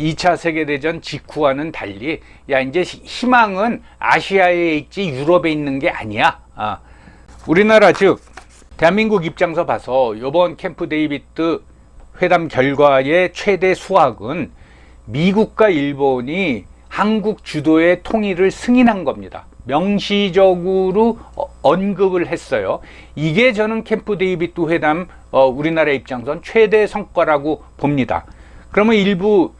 2차 세계대전 직후와는 달리 야 이제 희망은 아시아에 있지 유럽에 있는 게 아니야. 우리나라 즉 대한민국 입장에서 봐서 이번 캠프 데이비드 회담 결과의 최대 수확은 미국과 일본이 한국 주도의 통일을 승인한 겁니다. 명시적으로 언급을 했어요. 이게 저는 캠프 데이비드 회담 우리나라 입장에선 최대 성과라고 봅니다. 그러면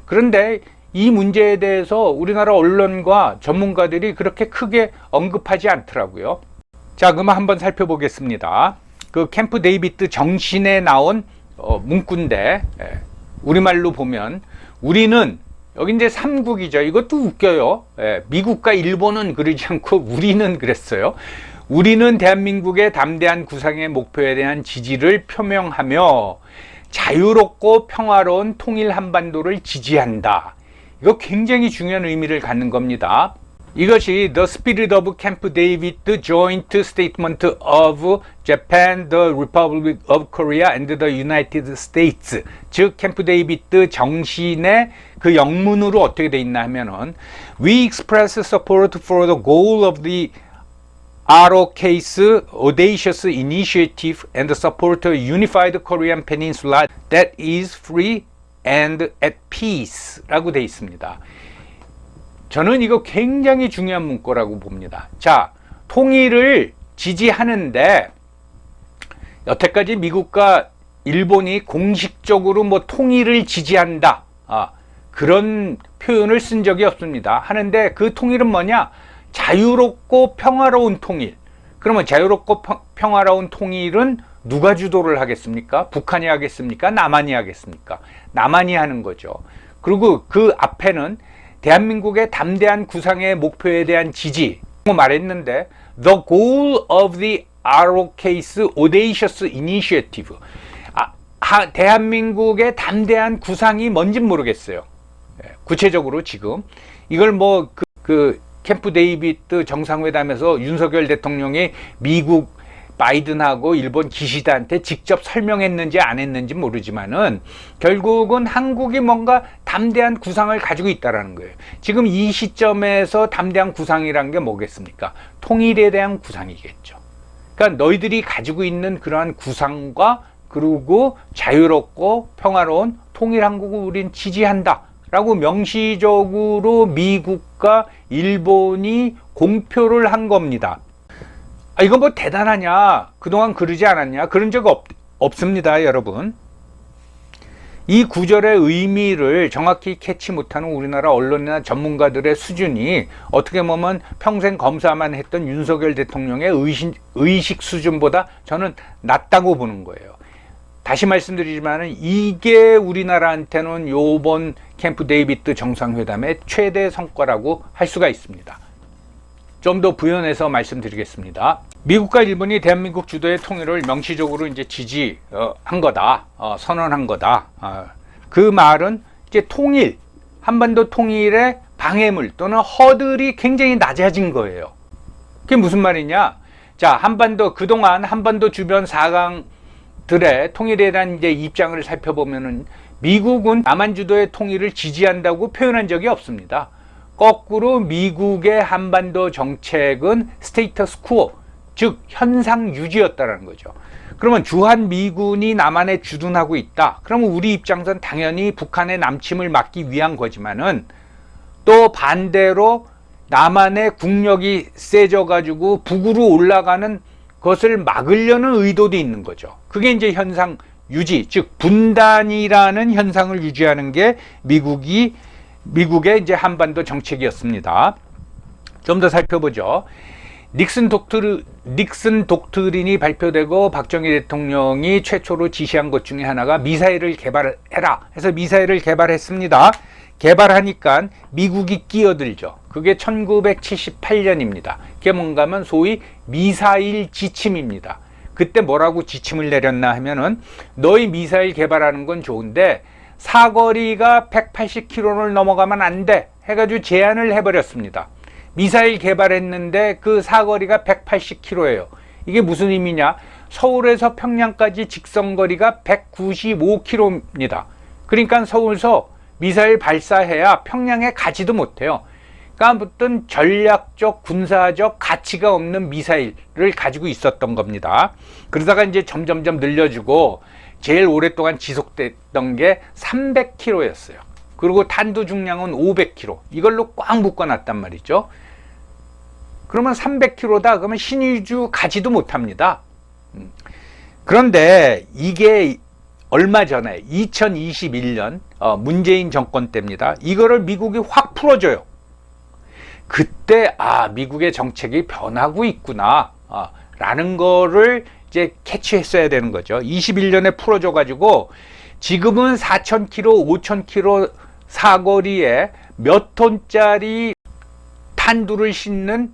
그런데 이 문제에 대해서 우리나라 언론과 전문가들이 그렇게 크게 언급하지 않더라고요. 자, 그럼 한번 살펴보겠습니다. 그 캠프 데이비드 정신에 나온 문구인데 우리말로 보면 우리는 여기 이제 3국이죠. 이것도 웃겨요. 미국과 일본은 그러지 않고 우리는 그랬어요. 우리는 대한민국의 담대한 구상의 목표에 대한 지지를 표명하며 자유롭고 평화로운 통일 한반도를 지지한다. 이거 굉장히 중요한 의미를 갖는 겁니다. 이것이 The Spirit of Camp David Joint Statement of Japan, the Republic of Korea and the United States, 즉 캠프 데이비드 정신의 그 영문으로 어떻게 돼 있나 하면은 We express support for the goal of the ROK's audacious initiative and support a unified Korean peninsula that is free and at peace 라고 돼 있습니다. 저는 이거 굉장히 중요한 문구라고 봅니다. 자, 통일을 지지하는데 여태까지 미국과 일본이 공식적으로 뭐 통일을 지지한다 그런 표현을 쓴 적이 없습니다. 하는데 그 통일은 뭐냐? 자유롭고 평화로운 통일. 그러면 자유롭고 평화로운 통일은 누가 주도를 하겠습니까? 북한이 하겠습니까? 남한이 하겠습니까? 남한이 하는 거죠. 그리고 그 앞에는 대한민국의 담대한 구상의 목표에 대한 지지 말했는데 The goal of the ROK's audacious initiative, 대한민국의 담대한 구상이 뭔진 모르겠어요. 구체적으로 지금 이걸 뭐 캠프 데이비드 정상회담에서 윤석열 대통령이 미국 바이든하고 일본 기시다한테 직접 설명했는지 안 했는지 모르지만은 결국은 한국이 뭔가 담대한 구상을 가지고 있다라는 거예요. 지금 이 시점에서 담대한 구상이란 게 뭐겠습니까? 통일에 대한 구상이겠죠. 그러니까 너희들이 가지고 있는 그러한 구상과 그리고 자유롭고 평화로운 통일 한국을 우린 지지한다 라고 명시적으로 미국과 일본이 공표를 한 겁니다. 이거 뭐 대단하냐? 그동안 그러지 않았냐? 그런 적 없습니다, 여러분. 이 구절의 의미를 정확히 캐치 못하는 우리나라 언론이나 전문가들의 수준이 어떻게 보면 평생 검사만 했던 윤석열 대통령의 의식 수준보다 저는 낮다고 보는 거예요. 다시 말씀드리지만 이게 우리나라한테는 요번 캠프 데이비드 정상회담의 최대 성과라고 할 수가 있습니다. 좀 더 부연해서 말씀드리겠습니다. 미국과 일본이 대한민국 주도의 통일을 명시적으로 이제 지지한 거다, 선언한 거다. 그 말은 이제 한반도 통일의 방해물 또는 허들이 굉장히 낮아진 거예요. 그게 무슨 말이냐? 자, 그동안 한반도 주변 4강들의 통일에 대한 이제 입장을 살펴보면은 미국은 남한 주도의 통일을 지지한다고 표현한 적이 없습니다. 거꾸로 미국의 한반도 정책은 스테이터스 쿠어, 즉 현상 유지였다는 거죠. 그러면 주한 미군이 남한에 주둔하고 있다. 그러면 우리 입장에서는 당연히 북한의 남침을 막기 위한 거지만은 또 반대로 남한의 국력이 세져 가지고 북으로 올라가는 것을 막으려는 의도도 있는 거죠. 그게 이제 현상 유지, 즉 분단이라는 현상을 유지하는 게 미국의 이제 한반도 정책이었습니다. 좀 더 살펴보죠. 닉슨 독트린이 발표되고 박정희 대통령이 최초로 지시한 것 중에 하나가 미사일을 개발해라 해서 미사일을 개발했습니다. 개발하니까 미국이 끼어들죠. 그게 1978년입니다. 그게 뭔가 하면 소위 미사일 지침입니다. 그때 뭐라고 지침을 내렸나 하면은 너희 미사일 개발하는 건 좋은데 사거리가 180km를 넘어가면 안 돼 해가지고 제한을 해버렸습니다. 미사일 개발했는데 그 사거리가 180km예요. 이게 무슨 의미냐? 서울에서 평양까지 직선거리가 195km입니다. 그러니까 서울서 미사일 발사해야 평양에 가지도 못해요. 그러니까 어떤 전략적, 군사적 가치가 없는 미사일을 가지고 있었던 겁니다. 그러다가 이제 점점점 늘려주고 제일 오랫동안 지속됐던 게 300km였어요. 그리고 탄두 중량은 500km. 이걸로 꽉 묶어놨단 말이죠. 그러면 300km다. 그러면 신의주 가지도 못합니다. 그런데 이게 얼마 전에 2021년 문재인 정권 때입니다. 이거를 미국이 확 풀어줘요. 그때 미국의 정책이 변하고 있구나 라는 거를 이제 캐치했어야 되는 거죠. 21년에 풀어줘 가지고 지금은 4,000km, 5,000km 사거리에 몇 톤짜리 탄두를 싣는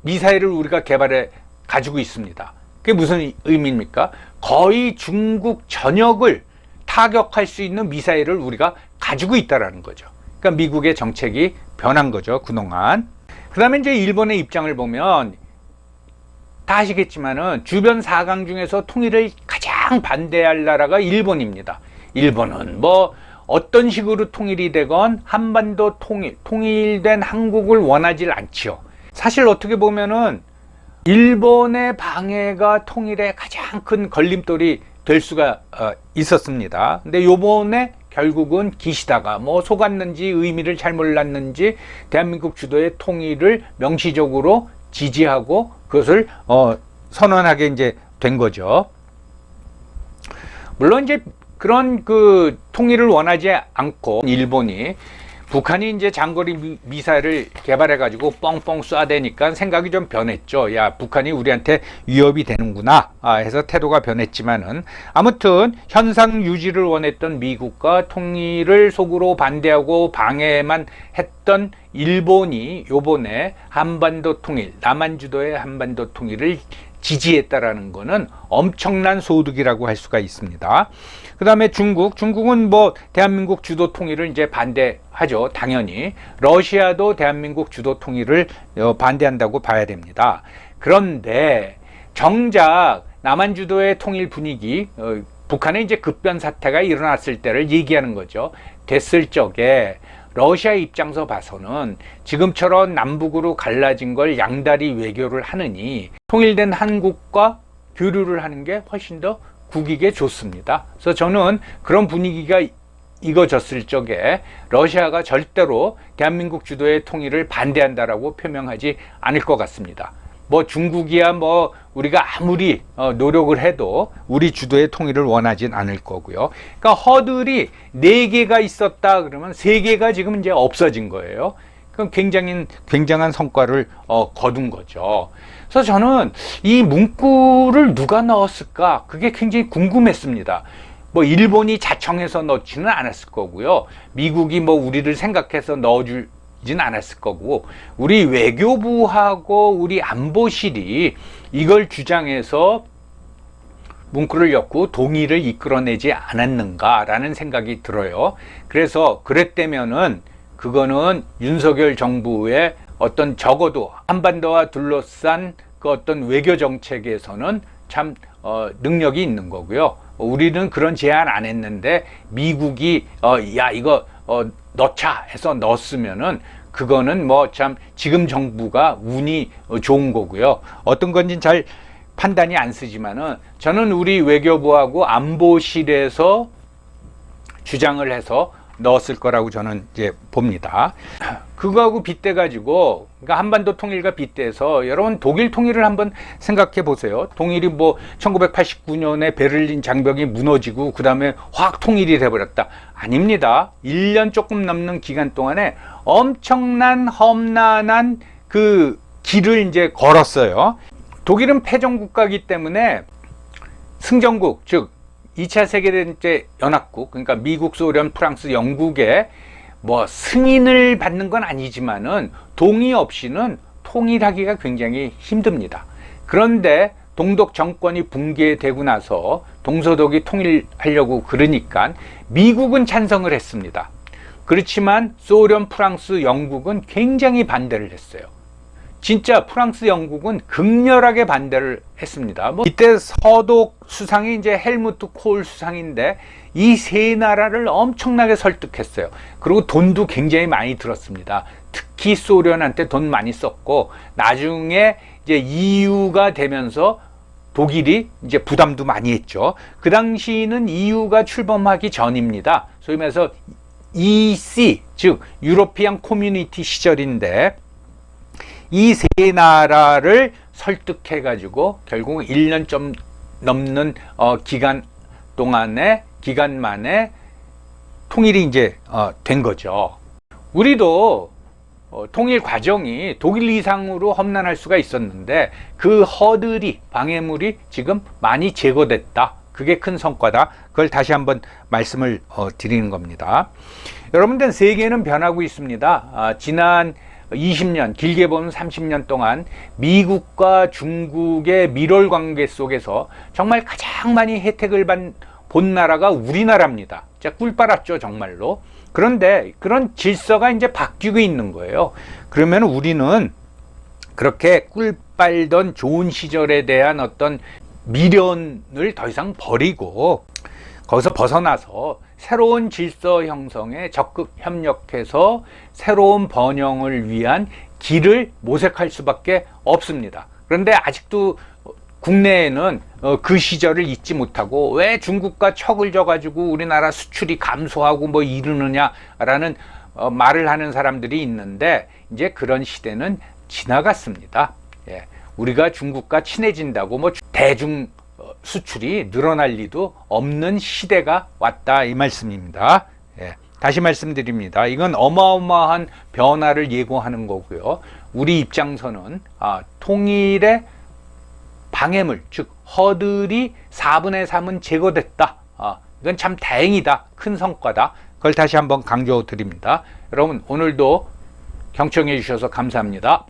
미사일을 우리가 개발해 가지고 있습니다. 그게 무슨 의미입니까? 거의 중국 전역을 타격할 수 있는 미사일을 우리가 가지고 있다라는 거죠. 그러니까 미국의 정책이 변한 거죠, 그동안. 그 다음에 이제 일본의 입장을 보면 다 아시겠지만은 주변 4강 중에서 통일을 가장 반대할 나라가 일본입니다. 일본은 뭐 어떤 식으로 통일이 되건 한반도 통일된 한국을 원하지 않지요. 사실 어떻게 보면은 일본의 방해가 통일에 가장 큰 걸림돌이 될 수가 있었습니다. 근데 요번에 결국은 기시다가 뭐 속았는지 의미를 잘 몰랐는지 대한민국 주도의 통일을 명시적으로 지지하고 그것을 선언하게 이제 된 거죠. 물론 이제 그런 그 통일을 원하지 않고 일본이 북한이 이제 장거리 미사일을 개발해 가지고 뻥뻥 쏴대니까 생각이 좀 변했죠. 야, 북한이 우리한테 위협이 되는구나 해서 태도가 변했지만은 아무튼 현상 유지를 원했던 미국과 통일을 속으로 반대하고 방해만 했던 일본이 요번에 한반도 통일, 남한 주도의 한반도 통일을 지지했다라는 거는 엄청난 소득이라고 할 수가 있습니다. 그 다음에 중국은 뭐 대한민국 주도 통일을 이제 반대하죠. 당연히. 러시아도 대한민국 주도 통일을 반대한다고 봐야 됩니다. 그런데 정작 남한 주도의 통일 분위기, 북한에 이제 급변 사태가 일어났을 때를 얘기하는 거죠. 됐을 적에 러시아 입장에서 봐서는 지금처럼 남북으로 갈라진 걸 양다리 외교를 하느니 통일된 한국과 교류를 하는 게 훨씬 더 국익에 좋습니다. 그래서 저는 그런 분위기가 익어졌을 적에 러시아가 절대로 대한민국 주도의 통일을 반대한다라고 표명하지 않을 것 같습니다. 뭐 중국이야 뭐 우리가 아무리 노력을 해도 우리 주도의 통일을 원하진 않을 거고요. 그러니까 허들이 4개가 있었다 그러면 3개가 지금 이제 없어진 거예요. 그럼 굉장한 성과를 거둔 거죠. 그래서 저는 이 문구를 누가 넣었을까? 그게 굉장히 궁금했습니다. 뭐 일본이 자청해서 넣지는 않았을 거고요. 미국이 뭐 우리를 생각해서 넣어주진 않았을 거고, 우리 외교부하고 우리 안보실이 이걸 주장해서 문구를 엮고 동의를 이끌어내지 않았는가라는 생각이 들어요. 그래서 그랬다면은 그거는 윤석열 정부의 어떤 적어도 한반도와 둘러싼 그 어떤 외교 정책에서는 참 능력이 있는 거고요. 우리는 그런 제안 안 했는데 미국이 야 이거 넣자 해서 넣었으면은 그거는 뭐 참 지금 정부가 운이 좋은 거고요. 어떤 건지 잘 판단이 안 쓰지만은 저는 우리 외교부하고 안보실에서 주장을 해서 넣었을 거라고 저는 이제 봅니다. 그거하고 빗대 가지고 그러니까 한반도 통일과 빗대서 여러분 독일 통일을 한번 생각해 보세요. 통일이 뭐 1989년에 베를린 장벽이 무너지고 그 다음에 확 통일이 돼버렸다. 아닙니다. 1년 조금 넘는 기간 동안에 엄청난 험난한 그 길을 이제 걸었어요. 독일은 패전 국가이기 때문에 승전국, 즉 2차 세계대전 연합국, 그러니까 미국, 소련, 프랑스, 영국의 뭐 승인을 받는 건 아니지만은 동의 없이는 통일하기가 굉장히 힘듭니다. 그런데 동독 정권이 붕괴되고 나서 동서독이 통일하려고 그러니까 미국은 찬성을 했습니다. 그렇지만 소련, 프랑스, 영국은 굉장히 반대를 했어요. 진짜 프랑스, 영국은 극렬하게 반대를 했습니다. 뭐 이때 서독 수상이 이제 헬무트 콜 수상인데 이 세 나라를 엄청나게 설득했어요. 그리고 돈도 굉장히 많이 들었습니다. 특히 소련한테 돈 많이 썼고, 나중에 이제 EU가 되면서 독일이 이제 부담도 많이 했죠. 그 당시는 EU가 출범하기 전입니다. 소위 말해서 EC, 즉 유로피안 커뮤니티 시절인데, 이 세 나라를 설득해 가지고 결국 1년 좀 넘는 기간 만에 통일이 이제 된 거죠. 우리도 통일 과정이 독일 이상으로 험난할 수가 있었는데 그 허들이, 방해물이 지금 많이 제거됐다. 그게 큰 성과다. 그걸 다시 한번 말씀을 드리는 겁니다. 여러분들, 세계는 변하고 있습니다. 지난 20년, 길게 보면 30년 동안 미국과 중국의 밀월 관계 속에서 정말 가장 많이 혜택을 본 나라가 우리나라입니다. 진짜 꿀 빨았죠, 정말로. 그런데 그런 질서가 이제 바뀌고 있는 거예요. 그러면 우리는 그렇게 꿀 빨던 좋은 시절에 대한 어떤 미련을 더 이상 버리고 거기서 벗어나서 새로운 질서 형성에 적극 협력해서 새로운 번영을 위한 길을 모색할 수밖에 없습니다. 그런데 아직도 국내에는 그 시절을 잊지 못하고 왜 중국과 척을 져가지고 우리나라 수출이 감소하고 뭐 이러느냐라는 말을 하는 사람들이 있는데, 이제 그런 시대는 지나갔습니다. 예. 우리가 중국과 친해진다고 뭐 대중 수출이 늘어날 리도 없는 시대가 왔다, 이 말씀입니다. 예. 다시 말씀드립니다. 이건 어마어마한 변화를 예고하는 거고요. 우리 입장에서는 통일의 방해물, 즉 허들이 4분의 3은 제거됐다. 이건 참 다행이다. 큰 성과다. 그걸 다시 한번 강조드립니다. 여러분, 오늘도 경청해 주셔서 감사합니다.